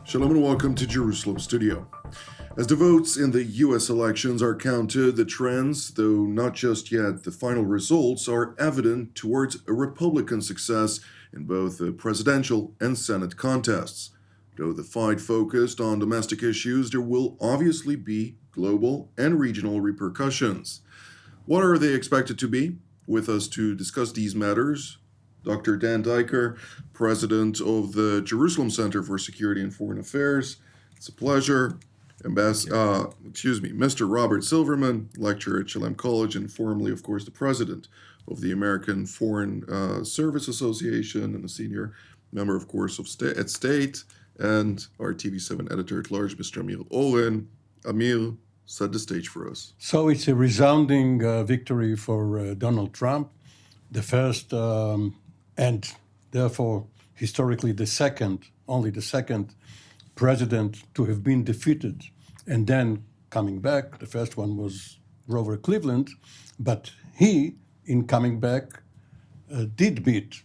Shalom and welcome to Jerusalem Studio. As the votes in the U.S. elections are counted, the trends, though not just yet the final results, are evident towards a Republican success in both the presidential and Senate contests. Though the fight focused on domestic issues, there will obviously be global and regional repercussions. What are they expected to be? With us to discuss these matters, Dr. Dan Diker, president of the Jerusalem Center for Security and Foreign Affairs. It's a pleasure. Mr. Robert Silverman, lecturer at Shalem College and formerly, of course, the president of the American Foreign Service Association and a senior member, of course, at State, and our TV7 editor at large, Mr. Amir Oren. Amir, set the stage for us. So it's a resounding victory for Donald Trump, the first and therefore historically only the second president to have been defeated and then coming back. The first one was Grover Cleveland, but he, in coming back, did beat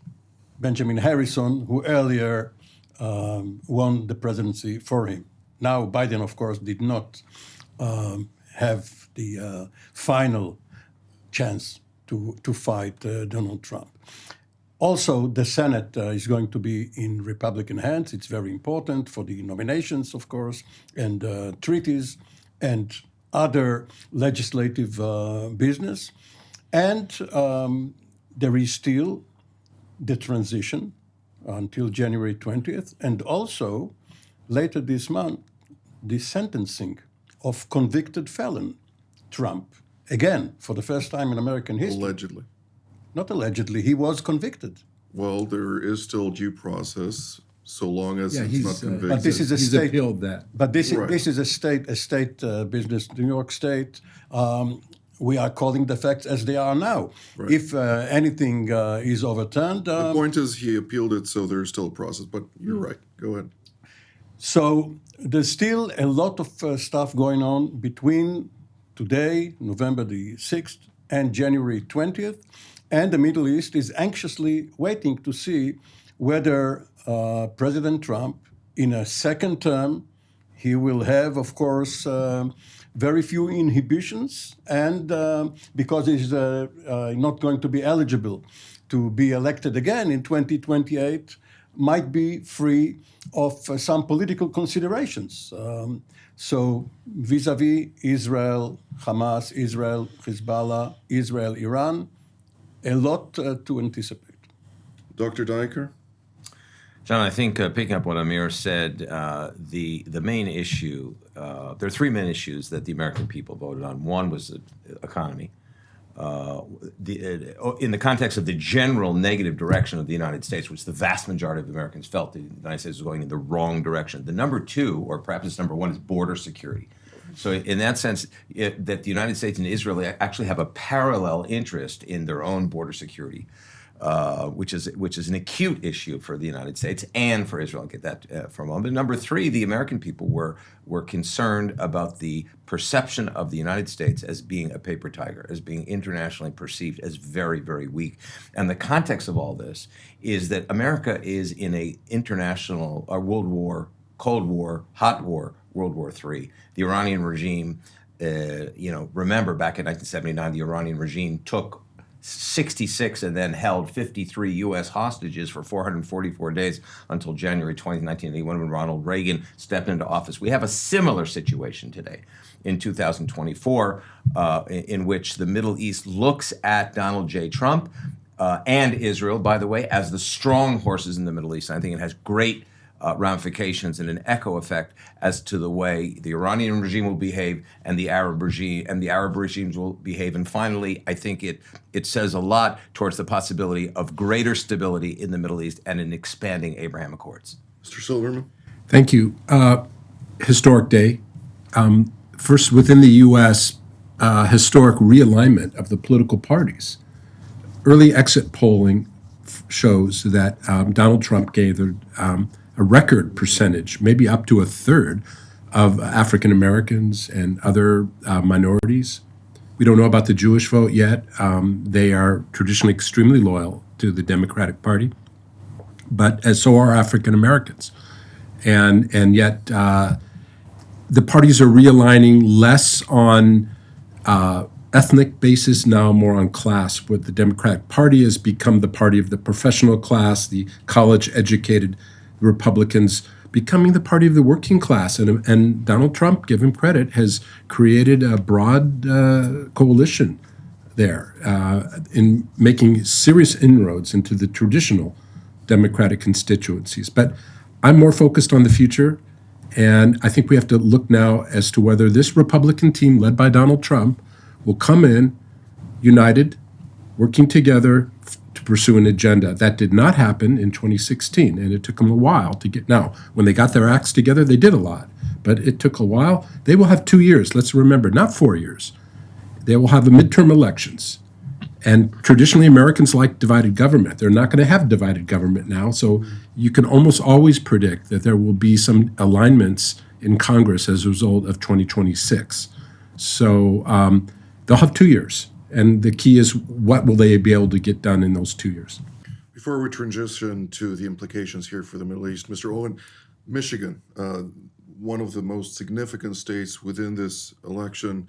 Benjamin Harrison, who earlier won the presidency for him. Now, Biden, of course, did not have the final chance to fight Donald Trump. Also, the Senate is going to be in Republican hands. It's very important for the nominations, of course, and treaties and other legislative business. And there is still the transition until January 20th, and also later this month, the sentencing of convicted felon Trump, again, for the first time in American history. Allegedly. Not allegedly, he was convicted. Well, there is still due process so long as it's not convicted. But this is he's appealed that. But this is a state business, New York State. We are calling the facts as they are now. Right. If anything is overturned... the point is he appealed it, so there's still a process. But you're right. Go ahead. So there's still a lot of stuff going on between today, November the 6th, and January 20th. And the Middle East is anxiously waiting to see whether President Trump, in a second term, he will have, of course, very few inhibitions, and because he's not going to be eligible to be elected again in 2028, might be free of some political considerations. So vis-a-vis Israel, Hamas, Israel, Hezbollah, Israel, Iran, a lot to anticipate. Dr. Diker? John, I think picking up what Amir said, the main issue, there are three main issues that the American people voted on. One was the economy. In the context of the general negative direction of the United States, which the vast majority of Americans felt the United States was going in the wrong direction. The number two, or perhaps it's number one, is border security. So in that sense, that the United States and Israel actually have a parallel interest in their own border security, which is an acute issue for the United States and for Israel. I'll get that for a moment. But number three, the American people were concerned about the perception of the United States as being a paper tiger, as being internationally perceived as very, very weak. And the context of all this is that America is in a international World War, Cold War, hot war, World War III. The Iranian regime, remember back in 1979, the Iranian regime took 66 and then held 53 U.S. hostages for 444 days until January 20, 1981, when Ronald Reagan stepped into office. We have a similar situation today in 2024 in which the Middle East looks at Donald J. Trump and Israel, by the way, as the strong horses in the Middle East. And I think it has great ramifications and an echo effect as to the way the Iranian regime will behave and the Arab regimes will behave. And finally, I think it says a lot towards the possibility of greater stability in the Middle East and an expanding Abraham Accords. Mr. Silverman? Thank you. Historic day. First, within the U.S., historic realignment of the political parties. Early exit polling shows that Donald Trump gathered a record percentage, maybe up to a third, of African Americans and other minorities. We don't know about the Jewish vote yet. They are traditionally extremely loyal to the Democratic Party, but so are African Americans. and yet the parties are realigning less on ethnic basis, now more on class, where the Democratic Party has become the party of the professional class, the college-educated Republicans becoming the party of the working class. And Donald Trump, give him credit, has created a broad coalition there in making serious inroads into the traditional Democratic constituencies. But I'm more focused on the future, and I think we have to look now as to whether this Republican team led by Donald Trump will come in united, working together to pursue an agenda. That did not happen in 2016, and it took them a while to get. Now, when they got their acts together, they did a lot, but it took a while. They will have 2 years, let's remember, not 4 years. They will have the midterm elections. And traditionally, Americans like divided government. They're not going to have divided government now, so you can almost always predict that there will be some alignments in Congress as a result of 2026. So they'll have 2 years, and the key is what will they be able to get done in those 2 years. Before we transition to the implications here for the Middle East, Mr. Owen, Michigan, one of the most significant states within this election,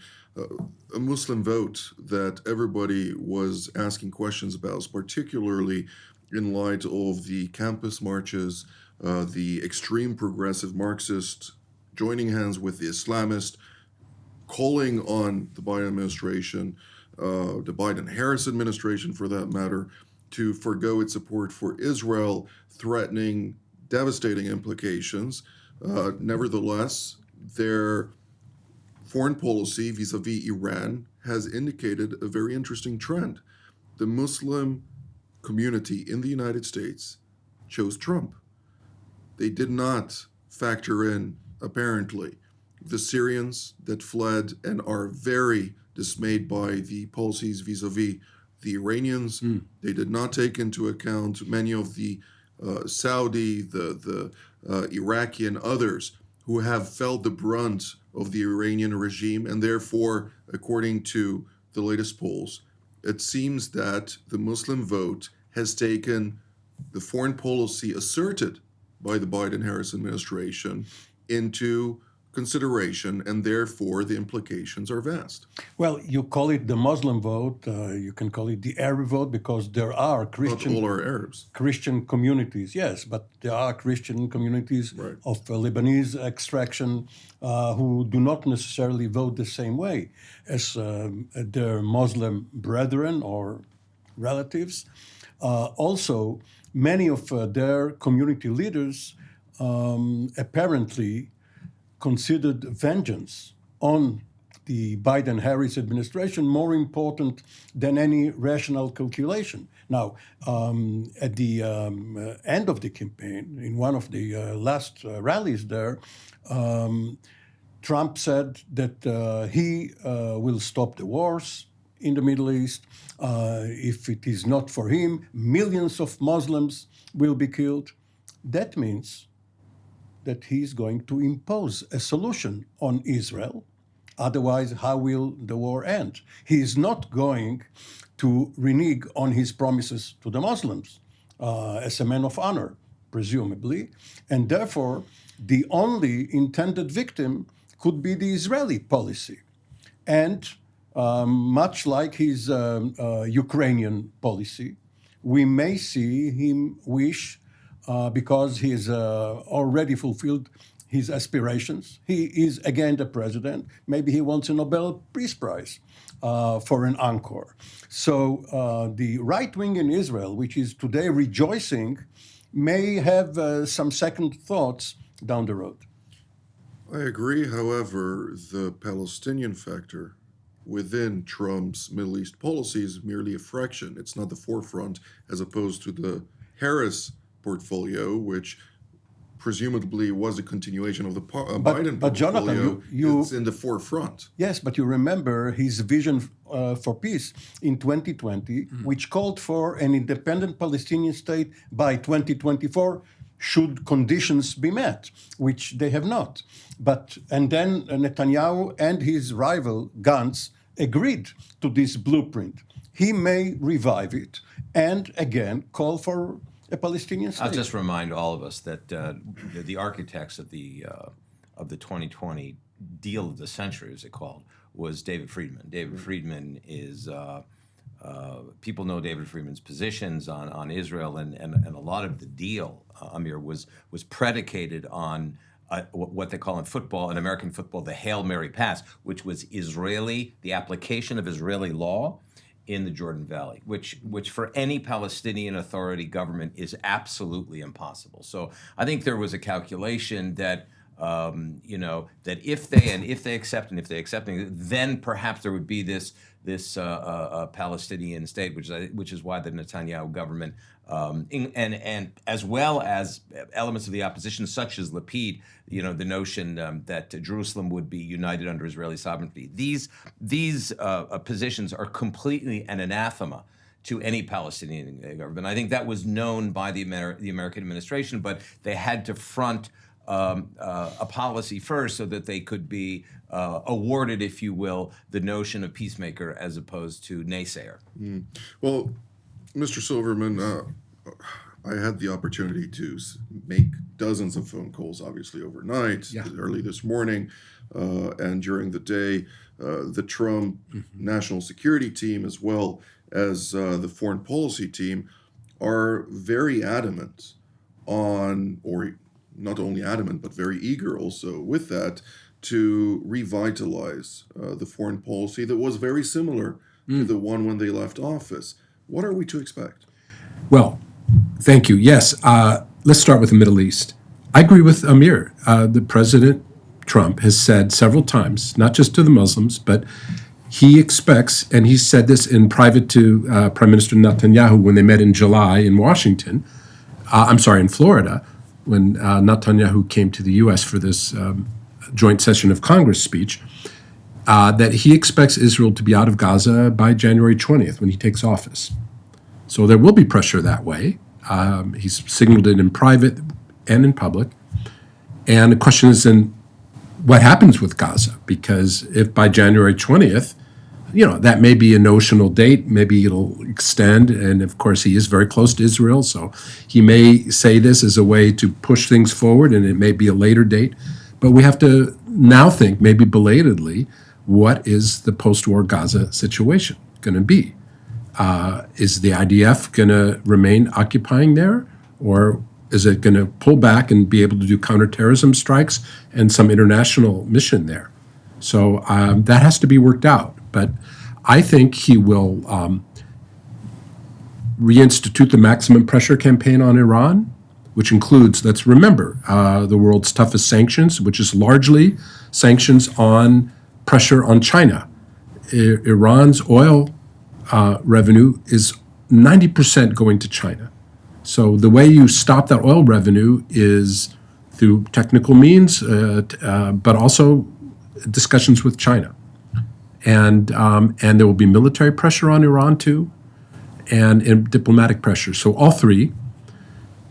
a Muslim vote that everybody was asking questions about, particularly in light of the campus marches, the extreme progressive Marxist joining hands with the Islamist, calling on the Biden administration, the Biden-Harris administration for that matter, to forgo its support for Israel, threatening devastating implications. Nevertheless, their foreign policy vis-a-vis Iran has indicated a very interesting trend. The Muslim community in the United States chose Trump. They did not factor in, apparently, the Syrians that fled and are very dismayed by the policies vis-a-vis the Iranians. They did not take into account many of the Saudi, the Iraqi, and others who have felt the brunt of the Iranian regime, and therefore, according to the latest polls, it seems that the Muslim vote has taken the foreign policy asserted by the Biden-Harris administration into consideration, and therefore the implications are vast. Well, you call it the Muslim vote, you can call it the Arab vote, because there are Christian... Not all are Arabs. Christian communities, yes, but there are Christian communities Right. of Lebanese extraction who do not necessarily vote the same way as their Muslim brethren or relatives. Also, many of their community leaders apparently considered vengeance on the Biden-Harris administration more important than any rational calculation. Now, at the end of the campaign, in one of the last rallies there, Trump said that he will stop the wars in the Middle East. If it is not for him, millions of Muslims will be killed. That means that he's going to impose a solution on Israel. Otherwise, how will the war end? He is not going to renege on his promises to the Muslims as a man of honor, presumably. And therefore, the only intended victim could be the Israeli policy. And much like his Ukrainian policy, we may see him wish, because he has already fulfilled his aspirations. He is again the president. Maybe he wants a Nobel Peace Prize for an encore. So the right wing in Israel, which is today rejoicing, may have some second thoughts down the road. I agree. However, the Palestinian factor within Trump's Middle East policy is merely a fraction. It's not the forefront, as opposed to the Harris portfolio, which presumably was a continuation of the Biden but Jonathan, portfolio. It's in the forefront. Yes, but you remember his vision for peace in 2020, which called for an independent Palestinian state by 2024 should conditions be met, which they have not. And then Netanyahu and his rival Gantz agreed to this blueprint. He may revive it and again call for a Palestinian state. I'll just remind all of us that the architects of the 2020 deal of the century, as it called, was David Friedman. David Friedman is people know David Friedman's positions on Israel, and a lot of the deal, Amir, was predicated on what they call in football, in American football, the Hail Mary pass, which was the application of Israeli law in the Jordan Valley, which for any Palestinian Authority government is absolutely impossible. So I think there was a calculation that that if they accept, then perhaps there would be this Palestinian state, which is why the Netanyahu government and as well as elements of the opposition, such as Lapid, the notion that Jerusalem would be united under Israeli sovereignty. These positions are completely an anathema to any Palestinian government. I think that was known by the American administration, but they had to front a policy first so that they could be awarded, if you will, the notion of peacemaker as opposed to naysayer. Well, Mr. Silverman, I had the opportunity to make dozens of phone calls, obviously overnight, early this morning, and during the day. The Trump national security team, as well as the foreign policy team, are very adamant on, or not only adamant, but very eager also with that, to revitalize the foreign policy that was very similar to the one when they left office. What are we to expect? Well, thank you. Yes, let's start with the Middle East. I agree with Amir. The President Trump has said several times, not just to the Muslims, but he expects, and he said this in private to Prime Minister Netanyahu when they met in July in Washington, in Florida, when Netanyahu came to the U.S. for this joint session of Congress speech, that he expects Israel to be out of Gaza by January 20th when he takes office. So there will be pressure that way. He's signaled it in private and in public. And the question is then, what happens with Gaza? Because if by January 20th, that may be a notional date, maybe it'll extend. And of course, he is very close to Israel, so he may say this as a way to push things forward, and it may be a later date. But we have to now think, maybe belatedly, what is the post-war Gaza situation going to be? Is the IDF going to remain occupying there? Or is it going to pull back and be able to do counterterrorism strikes and some international mission there? So that has to be worked out. But I think he will reinstitute the maximum pressure campaign on Iran, which includes, let's remember, the world's toughest sanctions, which is largely sanctions on pressure on China. Iran's oil revenue is 90% going to China. So the way you stop that oil revenue is through technical means, but also discussions with China. And there will be military pressure on Iran too, and diplomatic pressure. So all three.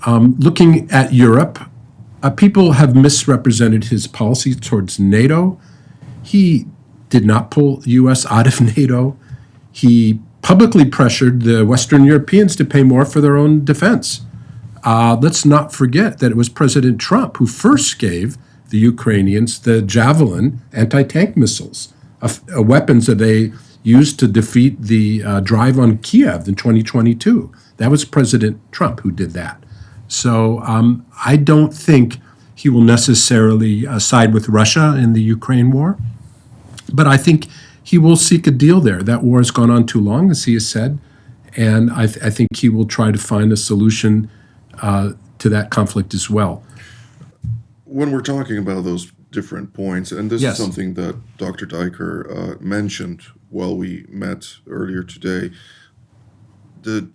Looking at Europe, people have misrepresented his policy towards NATO. He did not pull the U.S. out of NATO. He publicly pressured the Western Europeans to pay more for their own defense. Let's not forget that it was President Trump who first gave the Ukrainians the Javelin anti-tank missiles, weapons that they used to defeat the drive on Kiev in 2022. That was President Trump who did that. So I don't think he will necessarily side with Russia in the Ukraine war, but I think he will seek a deal there. That war has gone on too long, as he has said, and I think he will try to find a solution to that conflict as well. When we're talking about those different points, and this Yes. is something that Dr. Diker mentioned while we met earlier today, the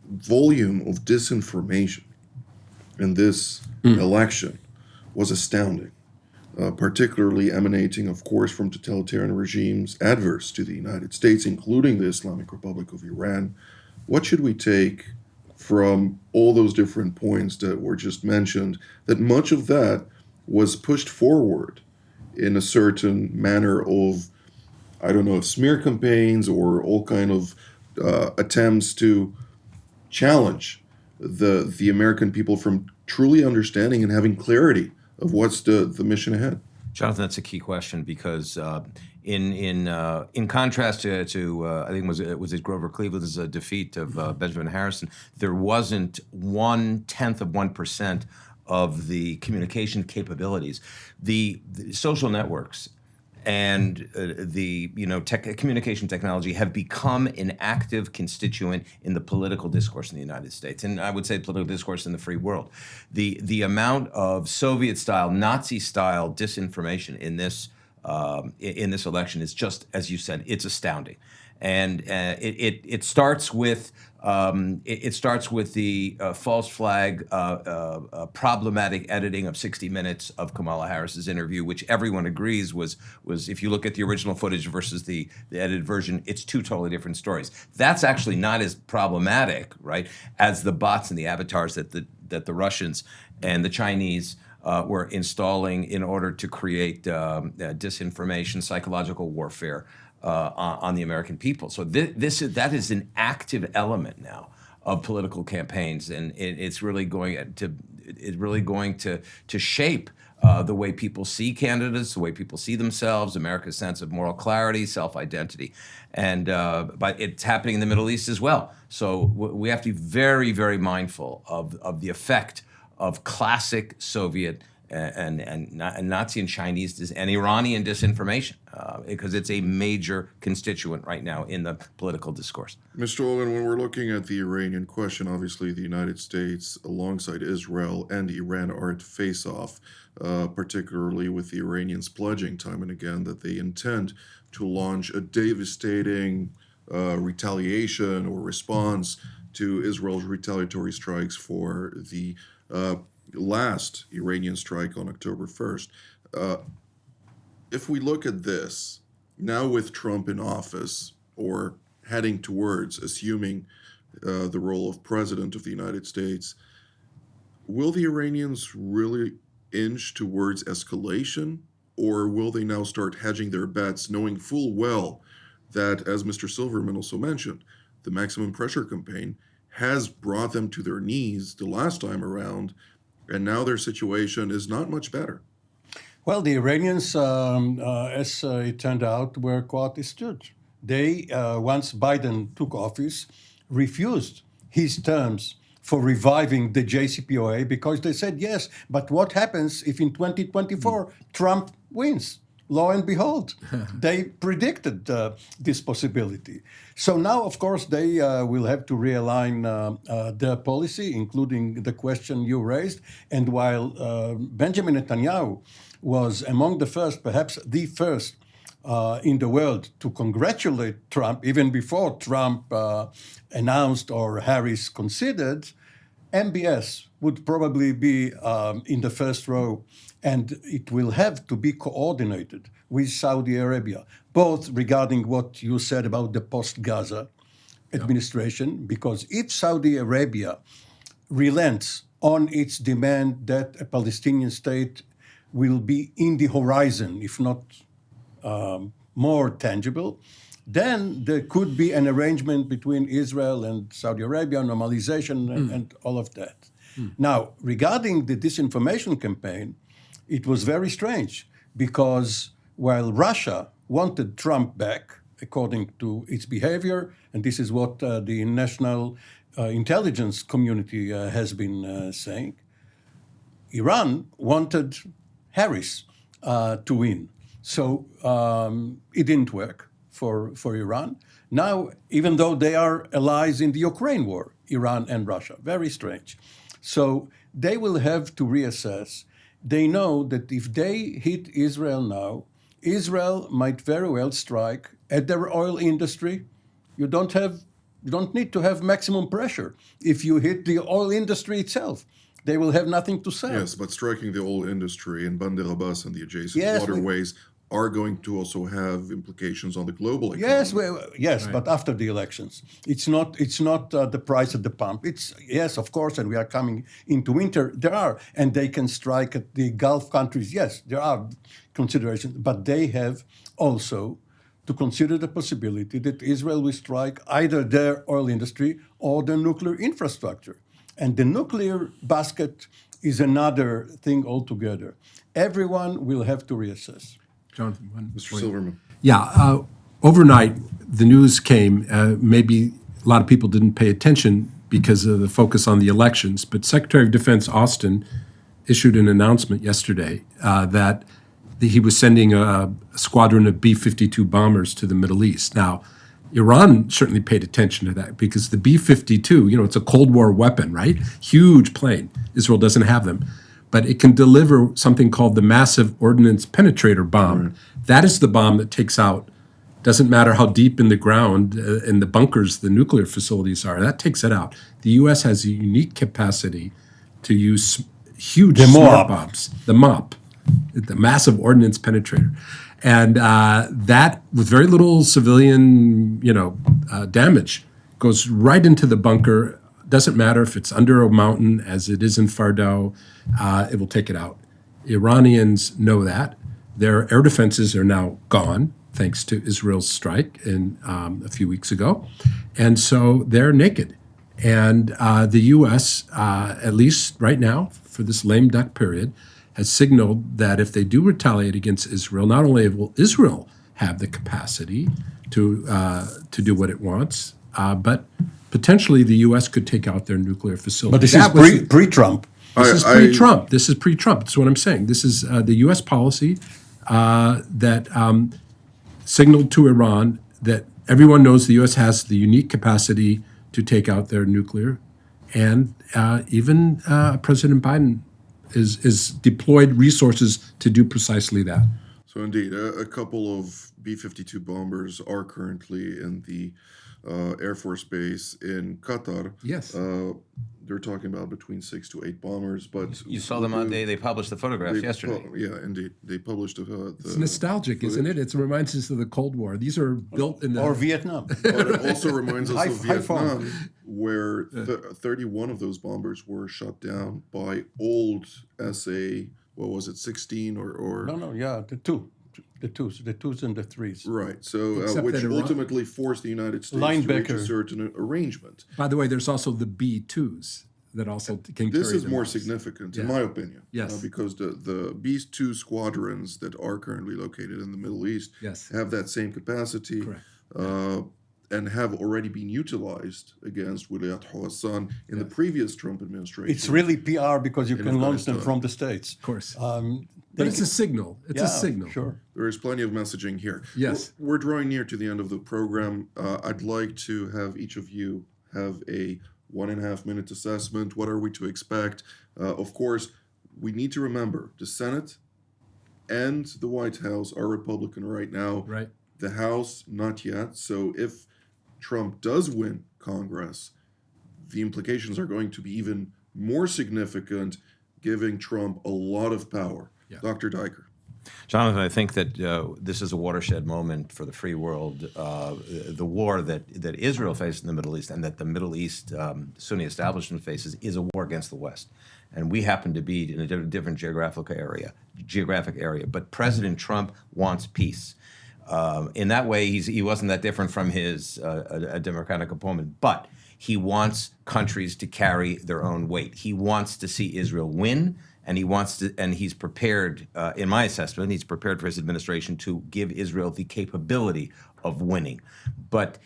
volume of disinformation in this election was astounding, particularly emanating, of course, from totalitarian regimes adverse to the United States, including the Islamic Republic of Iran. What should we take from all those different points that were just mentioned, that much of that was pushed forward in a certain manner of, I don't know, if smear campaigns or all kind of attempts to challenge the American people from truly understanding and having clarity of what's the mission ahead? Jonathan, that's a key question because in contrast to I think it was Grover Cleveland's defeat of Benjamin Harrison, there wasn't 0.1% of the communication capabilities, the social networks and the communication technology have become an active constituent in the political discourse in the United States, and I would say political discourse in the free world. The amount of Soviet-style, Nazi-style disinformation in this election is just, as you said, it's astounding, and it starts with the false flag, problematic editing of 60 Minutes of Kamala Harris's interview, which everyone agrees was if you look at the original footage versus the edited version, it's two totally different stories. That's actually not as problematic, right, as the bots and the avatars that the Russians and the Chinese were installing in order to create disinformation, psychological warfare on the American people. So that is an active element now of political campaigns, and it's really going to shape the way people see candidates, the way people see themselves, America's sense of moral clarity, self-identity, and but it's happening in the Middle East as well. So we have to be very, very mindful of the effect of classic Soviet and Nazi and Chinese and Iranian disinformation, because it's a major constituent right now in the political discourse. Mr. Owen, when we're looking at the Iranian question, obviously the United States, alongside Israel and Iran, are at face-off, particularly with the Iranians pledging time and again that they intend to launch a devastating retaliation or response to Israel's retaliatory strikes for the last Iranian strike on October 1st. If we look at this, now with Trump in office, or heading towards assuming the role of President of the United States, will the Iranians really inch towards escalation, or will they now start hedging their bets, knowing full well that, as Mr. Silverman also mentioned, the maximum pressure campaign has brought them to their knees the last time around, and now their situation is not much better? Well, the Iranians, as it turned out, were quite astute. They, once Biden took office, refused his terms for reviving the JCPOA because they said, yes, but what happens if in 2024 Trump wins? Lo and behold, they predicted this possibility. So now, of course, they will have to realign their policy, including the question you raised. And while Benjamin Netanyahu was among the first, perhaps the first in the world to congratulate Trump, even before Trump announced or Harris considered, MBS would probably be in the first row, and it will have to be coordinated with Saudi Arabia, both regarding what you said about the post-Gaza administration, because if Saudi Arabia relents on its demand that a Palestinian state will be in the horizon, if not more tangible, then there could be an arrangement between Israel and Saudi Arabia, normalization, and all of that. Now, regarding the disinformation campaign, it was very strange because while Russia wanted Trump back, according to its behavior, and this is what the national intelligence community has been saying, Iran wanted Harris to win. So it didn't work for Iran. Now, even though they are allies in the Ukraine war, Iran and Russia, very strange. So they will have to reassess. They know that if they hit Israel now, Israel might very well strike at their oil industry. You don't need to have maximum pressure. If you hit the oil industry itself, they will have nothing to sell. Yes, but striking the oil industry in Bandar Abbas and the adjacent waterways are going to also have implications on the global economy. Yes, right. But after the elections, it's not the price at the pump. It's yes, of course, and we are coming into winter. There are, and they can strike at the Gulf countries. Yes, there are considerations, but they have also to consider the possibility that Israel will strike either their oil industry or their nuclear infrastructure. And the nuclear basket is another thing altogether. Everyone will have to reassess. Jonathan, one Mr. point. Silverman. Yeah, overnight, the news came, maybe a lot of people didn't pay attention because of the focus on the elections, but Secretary of Defense Austin issued an announcement yesterday that he was sending a squadron of B-52 bombers to the Middle East. Now, Iran certainly paid attention to that because the B-52, it's a Cold War weapon, right? Huge plane. Israel doesn't have them. But it can deliver something called the Massive Ordnance Penetrator bomb. Right. That is the bomb that takes out, doesn't matter how deep in the ground, in the bunkers the nuclear facilities are, that takes it out. The U.S. has a unique capacity to use huge smart bombs, the MOP, the Massive Ordnance Penetrator. And that, with very little civilian, damage, goes right into the bunker. Doesn't matter if it's under a mountain, as it is in Fardo, it will take it out. Iranians know that. Their air defenses are now gone, thanks to Israel's strike a few weeks ago. And so they're naked. And the U.S., at least right now, for this lame duck period, has signaled that if they do retaliate against Israel, not only will Israel have the capacity to do what it wants, but potentially the U.S. could take out their nuclear facility. But this is pre-Trump. This is pre-Trump. This is pre-Trump. That's what I'm saying. This is the U.S. policy that signaled to Iran that everyone knows the U.S. has the unique capacity to take out their nuclear, and even President Biden is deployed resources to do precisely that. So indeed, a couple of B-52 bombers are currently in the Air Force Base in Qatar. Yes. They're talking about between 6 to 8 bombers, but... You saw them on, they published the photographs yesterday. Yeah, indeed. They published it's nostalgic, isn't it? It reminds us of the Cold War. These are built in the... Or Vietnam. But it also reminds us of Vietnam, where 31 of those bombers were shot down by old SA, what was it, 16 or... No, yeah, the twos and the threes. Right, so which ultimately forced the United States to reach a certain arrangement. By the way, there's also the B-2s that also can carry. This is more significant, in my opinion. Yes. Because the B-2 squadrons that are currently located in the Middle East have that same capacity. Correct. And have already been utilized against Wilayat Hudson in the previous Trump administration. It's really PR because you can launch them from the States. Of course. But it's a signal. It's a signal. Sure. There is plenty of messaging here. Yes. We're drawing near to the end of the program. I'd like to have each of you have a 1.5 minute assessment. What are we to expect? Of course, we need to remember the Senate and the White House are Republican right now. Right. The House, not yet. So if Trump does win Congress, the implications are going to be even more significant, giving Trump a lot of power. Yeah. Dr. Diker. Jonathan, I think that this is a watershed moment for the free world. The war that Israel faced in the Middle East and that the Middle East Sunni establishment faces is a war against the West. And we happen to be in a different geographic area. But President Trump wants peace. In that way, he wasn't that different from his a Democratic opponent. But he wants countries to carry their own weight. He wants to see Israel win. And he's prepared, in my assessment, he's prepared for his administration to give Israel the capability of winning. But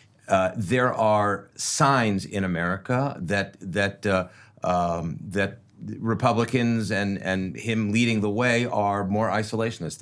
there are signs in America that Republicans and him leading the way are more isolationist.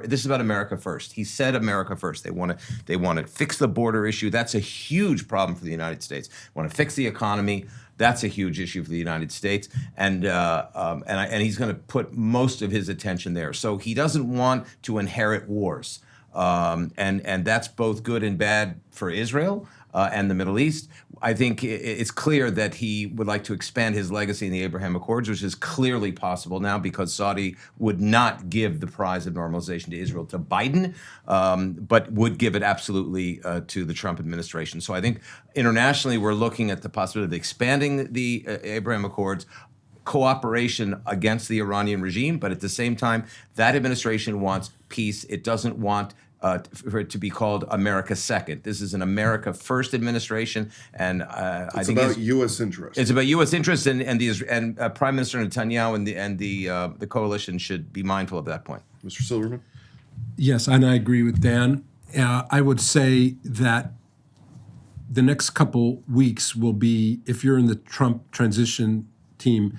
This is about America first. He said America first. They want to fix the border issue. That's a huge problem for the United States. Want to fix the economy. That's a huge issue for the United States, and he's going to put most of his attention there. So he doesn't want to inherit wars, and that's both good and bad for Israel and the Middle East. I think it's clear that he would like to expand his legacy in the Abraham Accords, which is clearly possible now because Saudi would not give the prize of normalization to Israel to Biden, but would give it absolutely to the Trump administration. So I think internationally we're looking at the possibility of expanding the Abraham Accords, cooperation against the Iranian regime, but at the same time, that administration wants peace. It doesn't want for it to be called America Second. This is an America First administration, and I think it's about U.S. interests. It's about U.S. interests, and Prime Minister Netanyahu and the coalition should be mindful of that point. Mr. Silverman? Yes, and I agree with Dan. I would say that the next couple weeks will be, if you're in the Trump transition team,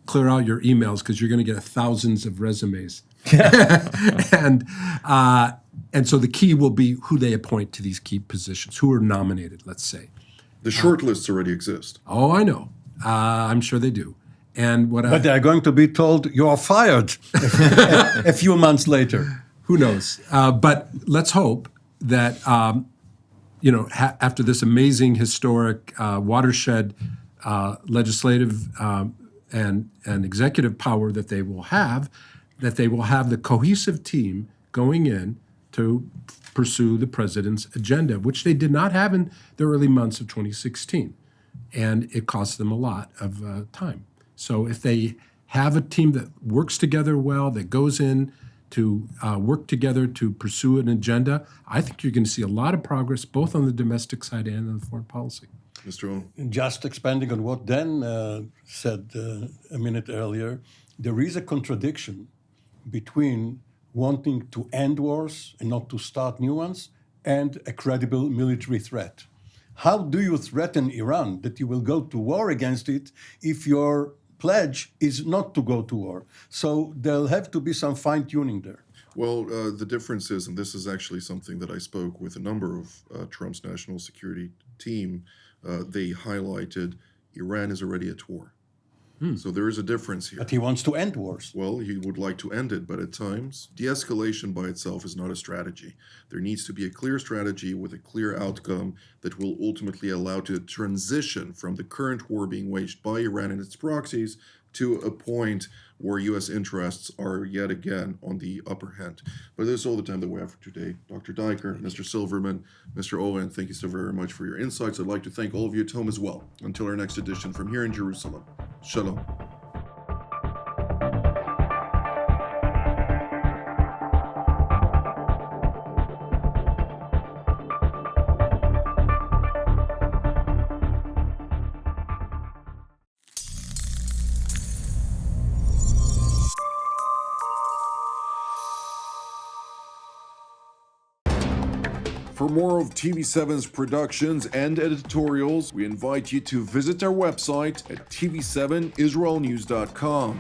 clear out your emails because you're going to get thousands of resumes. And so the key will be who they appoint to these key positions, who are nominated, let's say. The short lists already exist. Oh, I know. I'm sure they do. But they're going to be told you are fired a few months later. Who knows? But let's hope that after this amazing, historic, watershed legislative and executive power that they will have the cohesive team going in to pursue the president's agenda, which they did not have in the early months of 2016. And it cost them a lot of time. So if they have a team that works together well, that goes in to work together to pursue an agenda, I think you're going to see a lot of progress, both on the domestic side and on the foreign policy. Mr. Owen? Just expanding on what Dan said a minute earlier, there is a contradiction between wanting to end wars and not to start new ones and a credible military threat. How do you threaten Iran that you will go to war against it if your pledge is not to go to war? So there'll have to be some fine-tuning there. Well, the difference is, and this is actually something that I spoke with a number of Trump's national security team, they highlighted Iran is already at war. So there is a difference here. But he wants to end wars. Well, he would like to end it, but at times, de-escalation by itself is not a strategy. There needs to be a clear strategy with a clear outcome that will ultimately allow to transition from the current war being waged by Iran and its proxies to a point where U.S. interests are yet again on the upper hand. But this is all the time that we have for today. Dr. Diker, Mr. Silverman, Mr. Owen, thank you so very much for your insights. I'd like to thank all of you at home as well. Until our next edition from here in Jerusalem. Shalom. For more of TV7's productions and editorials, we invite you to visit our website at TV7Israelnews.com.